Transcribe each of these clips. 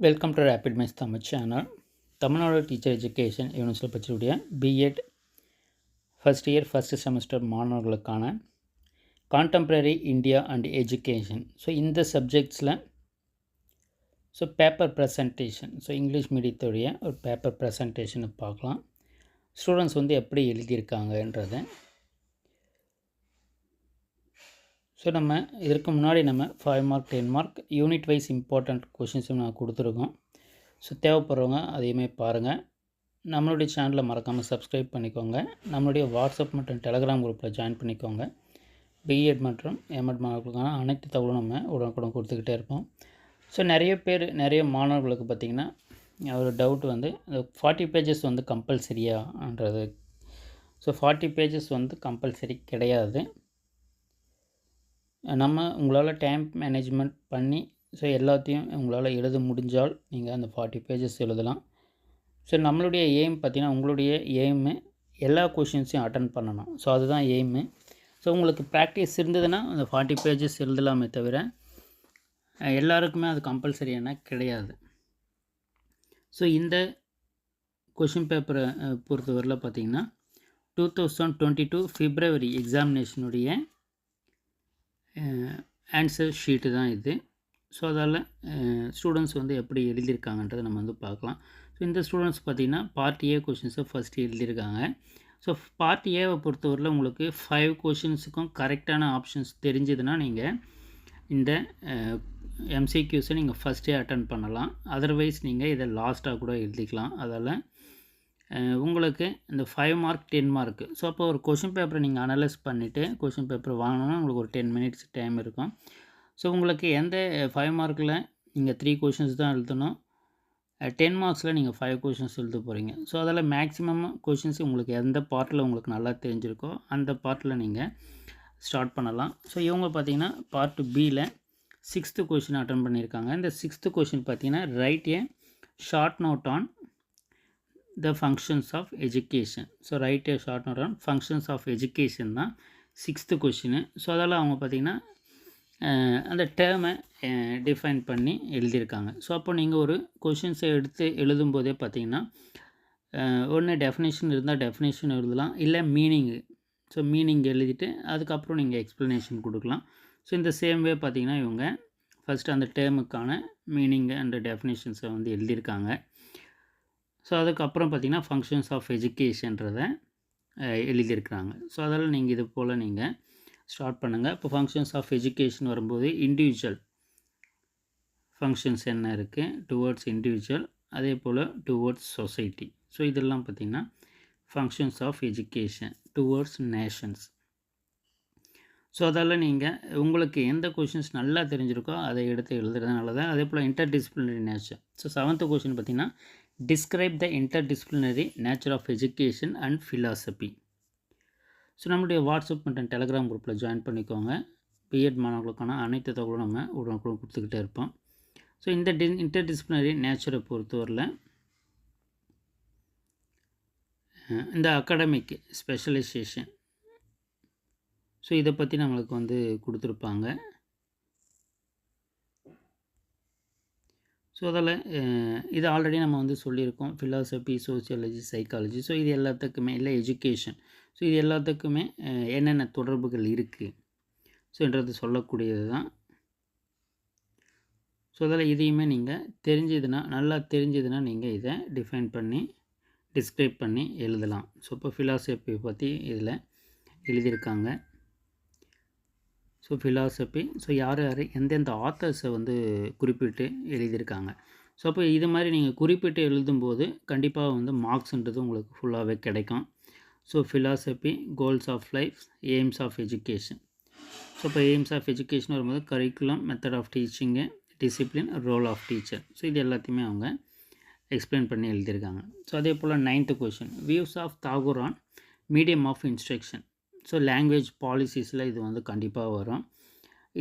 Welcome to rapid mice Tamil channel. Tamil Nadu teacher education யூனிவர்சிட்டியில் படிச்சக்கூடிய B Ed first year first semester மாணவர்களுக்கான contemporary India and education. So இந்த சப்ஜெக்ட்ஸில் paper presentation, English மீடியத்துடைய ஒரு பேப்பர் ப்ரெசன்டேஷனை பார்க்கலாம். ஸ்டூடெண்ட்ஸ் எப்படி எழுதியிருக்காங்கன்றதை. நம்ம இதற்கு முன்னாடி 5 mark 10 mark unit wise important கொஷின்ஸும் நான் கொடுத்துருக்கோம். தேவைப்படுறவங்க அதையுமே பாருங்கள். நம்மளுடைய சேனலை மறக்காமல் சப்ஸ்கிரைப் பண்ணிக்கோங்க. நம்மளுடைய வாட்ஸ்அப் மற்றும் டெலகிராம் குரூப்பில் ஜாயின் பண்ணிக்கோங்க. பிஎட் மற்றும் எம்எட் மாணவர்களுக்கான அனைத்து தகவலும் நம்ம உடனுக்குடன் கொடுத்துக்கிட்டே இருப்போம். நிறைய மாணவர்களுக்கு பார்த்திங்கன்னா ஒரு டவுட் இந்த 40 பேஜஸ் கம்பல்சரியான்றது. 40 பேஜஸ் கம்பல்சரி கிடையாது. உங்களால் டைம் மேனேஜ்மெண்ட் பண்ணி எல்லாத்தையும் உங்களால் எழுத முடிஞ்சால் நீங்கள் அந்த 40 பேஜஸ் எழுதலாம். நம்மளுடைய எய்ம் பார்த்திங்கன்னா, உங்களுடைய எய்மு எல்லா கொஷின்ஸையும் அட்டன் பண்ணணும். அதுதான் எய்மு. உங்களுக்கு ப்ராக்டிஸ் இருந்ததுன்னா அந்த 40 பேஜஸ் எழுதலாமே தவிர எல்லாருக்குமே அது கம்பல்சரியான கிடையாது. இந்த கொஷின் பேப்பரை பொறுத்தவரையில் பார்த்திங்கன்னா 2022 பிப்ரவரி எக்ஸாமினேஷனுடைய ஆன்சர் ஷீட்டு தான் இது. அதால் ஸ்டூடெண்ட்ஸ் எப்படி எழுதியிருக்காங்கன்றதை நம்ம பார்க்கலாம். இந்த ஸ்டூடெண்ட்ஸ் பார்த்திங்கன்னா பார்ட் ஏ கொஷின்ஸை ஃபஸ்ட்டு எழுதியிருக்காங்க. பார்ட் ஏவை பொறுத்தவரையில் உங்களுக்கு 5 கொஷின்ஸுக்கும் கரெக்டான ஆப்ஷன்ஸ் தெரிஞ்சதுன்னா நீங்கள் இந்த எம்சிக்யூஸை நீங்கள் ஃபஸ்ட்டே அட்டன் பண்ணலாம். அதர்வைஸ் நீங்கள் இதை லாஸ்ட்டாக கூட எழுதிக்கலாம். அதால் உங்களுக்கு இந்த 5 மார்க் 10 மார்க்கு. அப்போ ஒரு கொஷின் பேப்பரை நீங்கள் அனலைஸ் பண்ணிவிட்டு கொஷின் பேப்பர் வாங்கணுன்னா உங்களுக்கு ஒரு 10 மினிட்ஸ் டைம் இருக்கும். உங்களுக்கு எந்த 5 மார்க்கில் நீங்கள் 3 கொஷின்ஸ் தான் எழுதணும். 10 மார்க்ஸில் நீங்கள் 5 கொஷின்ஸ் எழுத போகிறீங்க. அதில் மேக்ஸிமம் கொஷின்ஸ் உங்களுக்கு எந்த பார்ட்டில் உங்களுக்கு நல்லா தெரிஞ்சிருக்கோ அந்த பார்ட்டில் நீங்கள் ஸ்டார்ட் பண்ணலாம். இவங்க பார்த்திங்கன்னா பார்ட் பியில் 6th கொஷின் அட்டன் பண்ணியிருக்காங்க. இந்த 6th கொஷின் பார்த்திங்கன்னா right a short note on the functions of education. Write a short note on functions of education தான் 6th கொஷின். அதால் அவங்க பார்த்திங்கன்னா அந்த டேர்மை டிஃபைன் பண்ணி எழுதியிருக்காங்க. அப்போ நீங்கள் ஒரு கொஷின்ஸை எடுத்து எழுதும்போதே பார்த்திங்கன்னா ஒன்று டெஃபினேஷன் இருந்தால் டெஃபினேஷன் எழுதலாம், இல்லை மீனிங்கு. மீனிங் எழுதிட்டு அதுக்கப்புறம் நீங்கள் எக்ஸ்ப்ளனேஷன் கொடுக்கலாம். இந்த சேம் வே பார்த்திங்கன்னா இவங்க ஃபஸ்ட்டு அந்த டேர்முக்கான மீனிங் அண்ட் டெஃபினேஷன்ஸை எழுதியிருக்காங்க. அதுக்கப்புறம் பார்த்திங்கன்னா ஃபங்க்ஷன்ஸ் ஆஃப் எஜுகேஷன்றதை எழுதியிருக்கிறாங்க. அதால் நீங்கள் இது போல் நீங்கள் ஸ்டார்ட் பண்ணுங்கள். இப்போ ஃபங்க்ஷன்ஸ் ஆஃப் எஜுகேஷன் வரும்போது இண்டிவிஜுவல் ஃபங்க்ஷன்ஸ் என்ன இருக்குது, டுவர்ட்ஸ் இண்டிவிஜுவல், அதே போல் டுவர்ட்ஸ் சொசைட்டி. இதெல்லாம் பார்த்திங்கன்னா functions of education towards nations. அதால் நீங்கள் உங்களுக்கு எந்த கொஷின்ஸ் நல்லா தெரிஞ்சிருக்கோ அதை எடுத்து எழுதுறது நல்லது. அதே போல் இன்டர்டிசிப்ளினரி நேச்சர். 7th கொஷின் பார்த்திங்கன்னா describe the interdisciplinary nature of education and philosophy. நம்மளுடைய வாட்ஸ்அப் மற்றும் டெலகிராம் குரூப்பில் ஜாயின் பண்ணிக்கோங்க. பிஎட் மாணவர்களுக்கான அனைத்து தகவலும் நம்ம உடனுக்குடன் கொடுத்துக்கிட்டே இருப்போம். இந்த இன்டர்டிசிப்ளினரி நேச்சரை பொறுத்தவரையில் இந்த அகாடமிக் ஸ்பெஷலைசேஷன் இதை பற்றி நம்மளுக்கு கொடுத்துருப்பாங்க. அதில் இது ஆல்ரெடி நம்ம சொல்லியிருக்கோம். Philosophy, sociology, psychology. இது எல்லாத்துக்குமே இல்லை எஜுகேஷன். இது எல்லாத்துக்குமே என்னென்ன தொடர்புகள் இருக்குது என்றது சொல்லக்கூடியது தான். அதில் இதையுமே நீங்கள் நல்லா தெரிஞ்சதுன்னா நீங்கள் இதை டிஃபைன் பண்ணி டிஸ்கிரைப் பண்ணி எழுதலாம். இப்போ ஃபிலாசபி பற்றி இதில் எழுதியிருக்காங்க. ஃபிலாசபி யார் எந்தெந்த ஆத்தர்ஸை குறிப்பிட்டு எழுதியிருக்காங்க. அப்போ இது மாதிரி நீங்கள் குறிப்பிட்டு எழுதும்போது கண்டிப்பாக மார்க்ஸ்ன்றது உங்களுக்கு ஃபுல்லாகவே கிடைக்கும். Philosophy, goals of life, aims of education. இப்போ எய்ம்ஸ் ஆஃப் எஜுகேஷன் வரும்போது curriculum, method of teaching, discipline, role of teacher. இது எல்லாத்தையுமே அவங்க எக்ஸ்பிளைன் பண்ணி எழுதியிருக்காங்க. அதே போல் 9th question views of Tagore on medium of instruction. Language பாலிசிஸில் இது கண்டிப்பாக வரும்.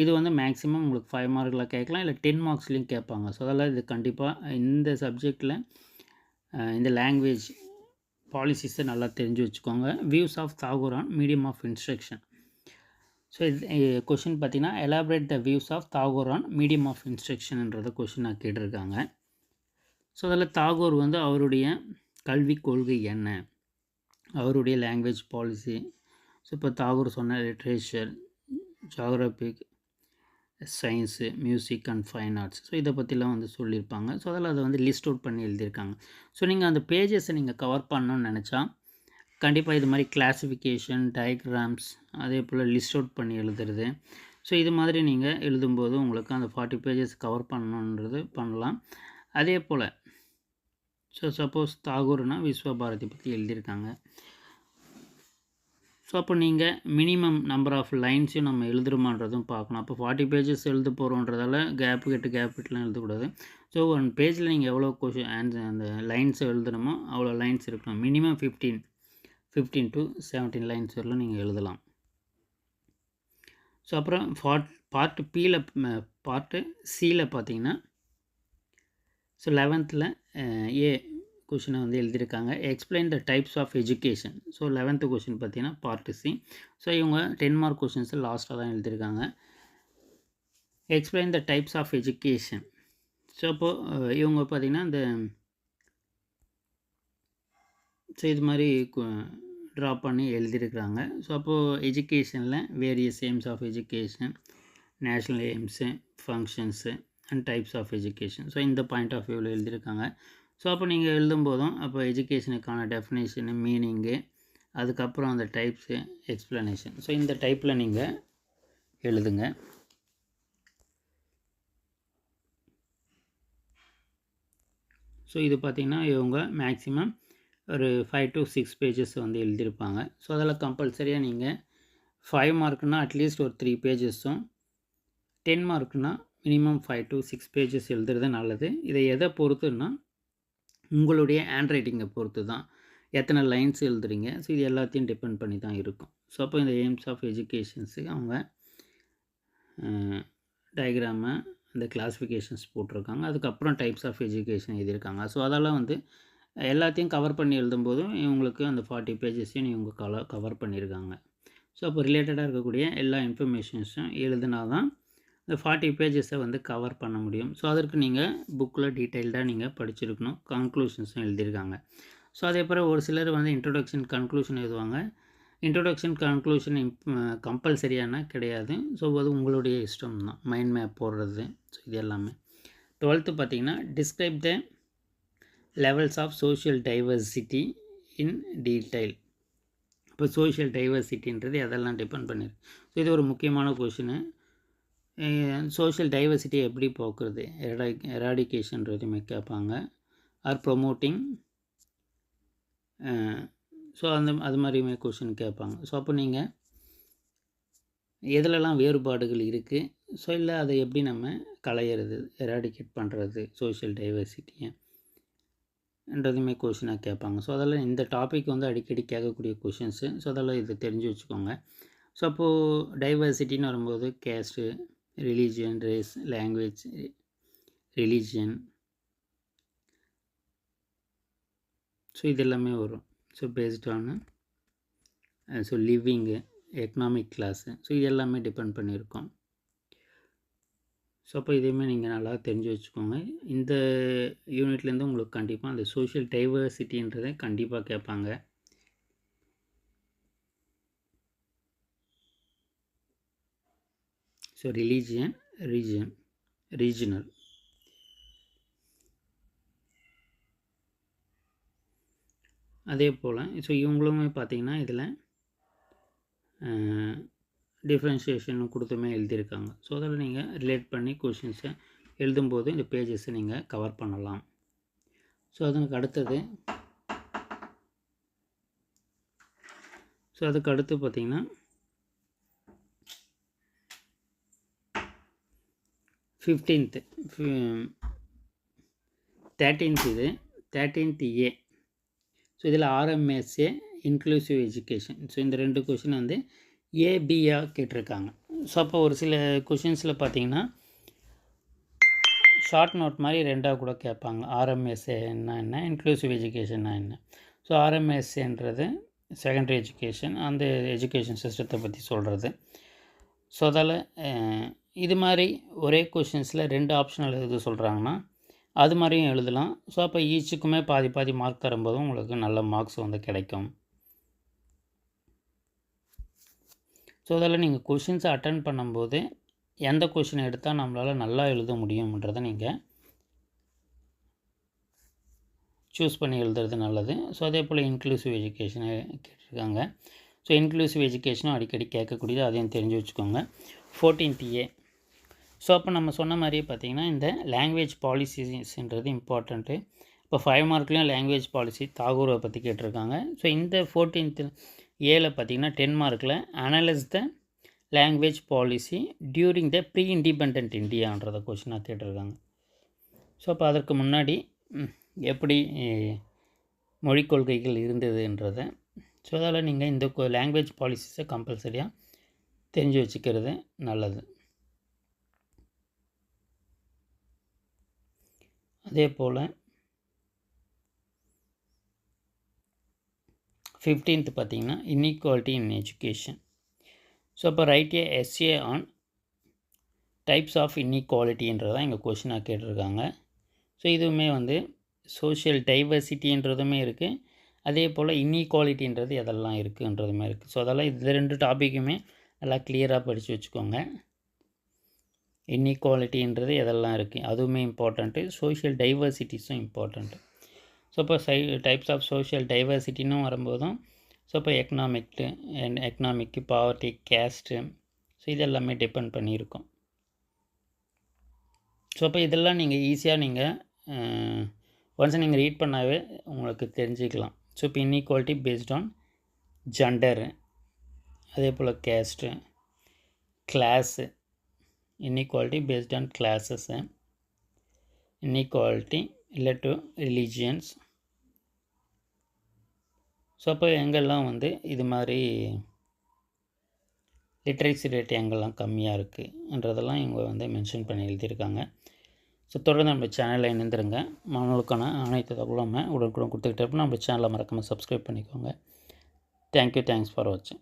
இது மேக்ஸிமம் உங்களுக்கு 5 மார்க்கில் கேட்கலாம், இல்லை 10 மார்க்ஸ்லேயும் கேட்பாங்க. அதெல்லாம் இது கண்டிப்பாக இந்த சப்ஜெக்டில் இந்த லாங்குவேஜ் பாலிசிஸை நல்லா தெரிஞ்சு வச்சுக்கோங்க. Views of Tagore on medium of instruction. So இது கொஷின் பார்த்தீங்கன்னா elaborate the views of Tagore on medium of இன்ஸ்ட்ரக்ஷன்ன்றத கொஷினாக கேட்டிருக்காங்க. ஸோ அதில் தாகூர் வந்து அவருடைய கல்விக் கொள்கை என்ன, அவருடைய லாங்குவேஜ் பாலிசி, ஸோ இப்போ தாகூர் சொன்ன literature, Geographic, science, music and fine arts, so இதை பற்றிலாம் வந்து சொல்லியிருப்பாங்க. ஸோ அதில் அதை வந்து லிஸ்ட் அவுட் பண்ணி எழுதியிருக்காங்க. ஸோ நீங்கள் அந்த பேஜஸை நீங்கள் கவர் பண்ணணும்னு நினச்சா கண்டிப்பாக இது மாதிரி கிளாஸிஃபிகேஷன், டயக்ராம்ஸ், அதே போல் லிஸ்ட் அவுட் பண்ணி எழுதுறது, ஸோ இது மாதிரி நீங்கள் எழுதும்போது உங்களுக்கு அந்த 40 பேஜஸ் கவர் பண்ணணுன்றது பண்ணலாம். அதே போல் ஸோ சப்போஸ் தாகூர்னா விஸ்வபாரதி பற்றி எழுதியிருக்காங்க. ஸோ அப்போ நீங்கள் மினிமம் நம்பர் ஆஃப் லைன்ஸையும் நம்ம எழுதுறோமான்றதும் பார்க்கணும். அப்போ 40 பேஜஸ் எழுத போகிறோன்றதால கேப் விட்டுலாம் எழுதக்கூடாது. ஸோ 1 பேஜில் நீங்கள் எவ்வளோ அந்த லைன்ஸை எழுதணுமோ அவ்வளோ லைன்ஸ் இருக்கணும். மினிமம் 15 to 17 லைன்ஸ் வரலாம் நீங்கள் எழுதலாம். ஸோ அப்புறம் பார்ட்டு சியில் பார்த்தீங்கன்னா ஸோ 11th ஏ கொஷினை வந்து எழுதியிருக்காங்க. Explain the types of education. So 11th question பார்த்தீங்கன்னா பார்ட் சி. ஸோ இவங்க 10 மார்க் கொஷின்ஸை லாஸ்ட்டாக தான் எழுதியிருக்காங்க. Explain the types of education. So அப்போது இவங்க பார்த்திங்கன்னா இந்த ஸோ இது மாதிரி ட்ரா பண்ணி எழுதியிருக்கிறாங்க. ஸோ அப்போது எஜுகேஷனில் various aims of education, national aims, functions and types of education, so இந்த பாயிண்ட் ஆஃப் வியூவில் எழுதியிருக்காங்க. ஸோ அப்போ நீங்கள் எழுதும்போதும் அப்போ எஜுகேஷனுக்கான டெஃபினேஷனு, மீனிங்கு, அதுக்கப்புறம் அந்த டைப்ஸு, எக்ஸ்ப்ளனேஷன், ஸோ இந்த டைப்பில் நீங்கள் எழுதுங்க. ஸோ இது பார்த்திங்கன்னா இவங்க மேக்ஸிமம் ஒரு 5 to 6 பேஜஸ் வந்து எழுதியிருப்பாங்க. ஸோ அதில் கம்பல்சரியாக நீங்கள் 5 மார்க்குனால் அட்லீஸ்ட் ஒரு 3 பேஜஸும், 10 மார்க்குனால் மினிமம் 5 to 6 பேஜஸ் எழுதுறது நல்லது. இதை எதை பொறுத்துன்னா உங்களுடைய ஹேண்ட் ரைட்டிங்கை பொறுத்து தான் எத்தனை லைன்ஸ் எழுதுறீங்க. ஸோ இது எல்லாத்தையும் டிபெண்ட் பண்ணி தான் இருக்கும். ஸோ அப்போ இந்த எய்ம்ஸ் ஆஃப் எஜுகேஷன்ஸுக்கு அவங்க டயக்ராமை அந்த கிளாஸிஃபிகேஷன்ஸ் போட்டிருக்காங்க. அதுக்கப்புறம் டைப்ஸ் ஆஃப் எஜுகேஷன் எழுதியிருக்காங்க. ஸோ அதெல்லாம் வந்து எல்லாத்தையும் கவர் பண்ணி எழுதும்போதும் இவங்களுக்கு அந்த 40 பேஜஸையும் இவங்க கவர் பண்ணியிருக்காங்க. ஸோ அப்போ ரிலேட்டடாக இருக்கக்கூடிய எல்லா இன்ஃபர்மேஷன்ஸும் எழுதுனா தான் இந்த 40 பேஜஸை வந்து கவர் பண்ண முடியும். ஸோ அதற்கு நீங்கள் புக்கில் டீட்டெயில்டாக நீங்கள் படிச்சிருக்கணும். கன்க்ளூஷன்ஸும் எழுதியிருக்காங்க. ஸோ அதே போல் ஒரு சிலர் வந்து இன்ட்ரொடக்ஷன், கன்க்ளூஷன் எழுதுவாங்க. இன்ட்ரொடக்ஷன், கன்க்ளூஷன் கம்பல்சரியான கிடையாது. ஸோ அது உங்களுடைய இஷ்டம் தான், மைண்ட் மேப் போடுறது. ஸோ இது எல்லாமே 12th பார்த்திங்கன்னா describe the levels of social diversity in detail. இப்போ சோஷியல் டைவர்சிட்டின்றது அதெல்லாம் டிபெண்ட் பண்ணியிருக்கு. ஸோ இது ஒரு முக்கியமான கொஷினு. சோஷியல் டைவர்சிட்டியை எப்படி போக்குறது, எராடிகேஷன்றதுமே கேட்பாங்க. ஆர் ப்ரொமோட்டிங், ஸோ அது மாதிரியுமே கொஷின் கேட்பாங்க. ஸோ அப்போ நீங்கள் எதுலலாம் வேறுபாடுகள் இருக்குது, ஸோ இல்லை அதை எப்படி நம்ம களையிறது, எராடிகேட் பண்ணுறது சோஷியல் டைவர்சிட்டியை என்றதுமே கொஷினாக கேட்பாங்க. ஸோ அதெல்லாம் இந்த டாபிக் வந்து அடிக்கடி கேட்கக்கூடிய கொஷின்ஸு. ஸோ அதெல்லாம் இதை தெரிஞ்சு வச்சுக்கோங்க. ஸோ அப்போது டைவர்சிட்டின்னு வரும்போது caste, religion, race, language, religion, so இது எல்லாமே வரும். So based on so living, economic class, so இது எல்லாமே டிபெண்ட் பண்ணியிருக்கோம். ஸோ அப்போ இதையுமே நீங்கள் நல்லா தெரிஞ்சு வச்சுக்கோங்க. இந்த யூனிட்லேருந்து உங்களுக்கு கண்டிப்பாக அந்த சோஷியல் டைவர்சிட்டின்றதை கண்டிப்பாக கேட்பாங்க. ஸோ ரிலீஜியன், ரீஜனல், அதே போல் ஸோ இவங்களுமே பார்த்திங்கன்னா இதில் டிஃப்ரென்ஷியேஷன் கொடுத்துமே எழுதியிருக்காங்க. ஸோ அதில் நீங்கள் ரிலேட் பண்ணி கொஷின்ஸை எழுதும்போது இந்த பேஜஸை நீங்கள் கவர் பண்ணலாம். ஸோ அதுக்கு அடுத்து பார்த்திங்கன்னா 15th 13th இது 13th ஏ. ஸோ இதில் ஆர்எம்எஸ்ஏ இன்க்ளூசிவ் எஜுகேஷன். ஸோ இந்த 2 கொஷின் வந்து ஏபியாக கேட்டிருக்காங்க. ஸோ அப்போ ஒரு சில கொஷின்ஸில் பார்த்திங்கன்னா ஷார்ட் நோட் மாதிரி 2ஆக கூட கேட்பாங்க. ஆர்எம்எஸ்ஏன்னா என்ன, இன்க்ளூசிவ் எஜுகேஷன்னா என்ன. ஸோ ஆர்எம்எஸ்ஏன்றது செகண்டரி எஜுகேஷன், அந்த எஜுகேஷன் சிஸ்டத்தை பற்றி சொல்கிறது. ஸோ அதால் இது மாதிரி ஒரே கொஷின்ஸில் 2 ஆப்ஷனல் எழுத சொல்கிறாங்கன்னா அது மாதிரியும் எழுதலாம். ஸோ அப்போ ஈச்சுக்குமே பாதி பாதி மார்க் தரும்போதும் உங்களுக்கு நல்ல மார்க்ஸ் வந்து கிடைக்கும். ஸோ அதில் நீங்கள் கொஷின்ஸை அட்டன் பண்ணும்போது எந்த கொஷின் எடுத்தால் நம்மளால் நல்லா எழுத முடியும்ன்றதை நீங்கள் சூஸ் பண்ணி எழுதுறது நல்லது. ஸோ அதே போல் இன்க்ளூசிவ் எஜுகேஷனை கேட்டிருக்காங்க. ஸோ இன்க்ளூசிவ் எஜுகேஷனும் அடிக்கடி கேட்கக்கூடியது, அதையும் தெரிஞ்சு வச்சுக்கோங்க. 14th A. ஸோ அப்போ நம்ம சொன்ன மாதிரியே பார்த்திங்கன்னா இந்த லாங்குவேஜ் பாலிசிஸ்ன்றது இம்பார்ட்டண்ட்டு. இப்போ 5 மார்க்லேயும் லாங்குவேஜ் பாலிசி தாகூரை பற்றி கேட்டிருக்காங்க. ஸோ இந்த 14th Aல பார்த்திங்கன்னா 10 மார்க்கில் analyse the language policy during the pre independent இந்தியான்றத கொஷினாக கேட்டிருக்காங்க. ஸோ அப்போ அதற்கு முன்னாடி எப்படி மொழிக் கொள்கைகள் இருந்ததுன்றதை, ஸோ அதால் நீங்கள் இந்த லாங்குவேஜ் பாலிசிஸை கம்பல்சரியாக தெரிஞ்சு வச்சுக்கிறது நல்லது. அதே போல் 15th பார்த்திங்கன்னா இன்இக்வாலிட்டி இன் எஜுகேஷன். ஸோ அப்போ write a essay on types of இன்இக்வாலிட்டின்றதான் எங்கள் கொஷினாக கேட்டிருக்காங்க. ஸோ இதுவுமே வந்து சோஷியல் டைவர்சிட்டின்றதுமே இருக்குது, அதே போல் இன்இக்வாலிட்டின்றது எதெல்லாம் இருக்குன்றதுமே இருக்குது. ஸோ அதெல்லாம் இந்த 2 டாப்பிக்குமே நல்லா கிளியராக படித்து வச்சுக்கோங்க. இன்இக்வாலிட்டின்றது எதெல்லாம் இருக்குது அதுவுமே இம்பார்ட்டண்ட்டு, சோஷியல் டைவர்சிட்டிஸும் இம்பார்ட்டண்ட்டு. ஸோ இப்போ டைப்ஸ் ஆஃப் சோஷியல் டைவர்சிட்டின்னு வரும்போதும் ஸோ இப்போ எக்கனாமிக்கு பாவர்ட்டி, கேஸ்ட்டு, ஸோ இதெல்லாமே டிபெண்ட் பண்ணியிருக்கோம். ஸோ அப்போ இதெல்லாம் நீங்கள் ஈஸியாக நீங்கள் ஒன்ஸ் நீங்கள் ரீட் பண்ணாவே உங்களுக்கு தெரிஞ்சுக்கலாம். ஸோ இப்போ இன்இக்வாலிட்டி பேஸ்ட் ஆன் ஜெண்டரு, அதே போல் caste, class, inequality based on classes, inequality relate to religions. So அப்போ எங்கெல்லாம் வந்து இது மாதிரி லிட்ரேசி ரேட் எங்கெல்லாம் கம்மியாக இருக்குன்றதெல்லாம் இவங்க வந்து மென்ஷன் பண்ணி எழுதியிருக்காங்க. ஸோ தொடர்ந்து நம்ம சேனலில் இணைந்துருங்க. மாணவர்களுக்கான அனைத்து தகவலும் உடனுக்குடன் கொடுத்துக்கிட்டே இருப்போம். நம்ம சேனலை மறக்காமல் சப்ஸ்கிரைப் பண்ணிக்கோங்க. தேங்க்யூ, தேங்க்ஸ் ஃபார் வாட்சிங்.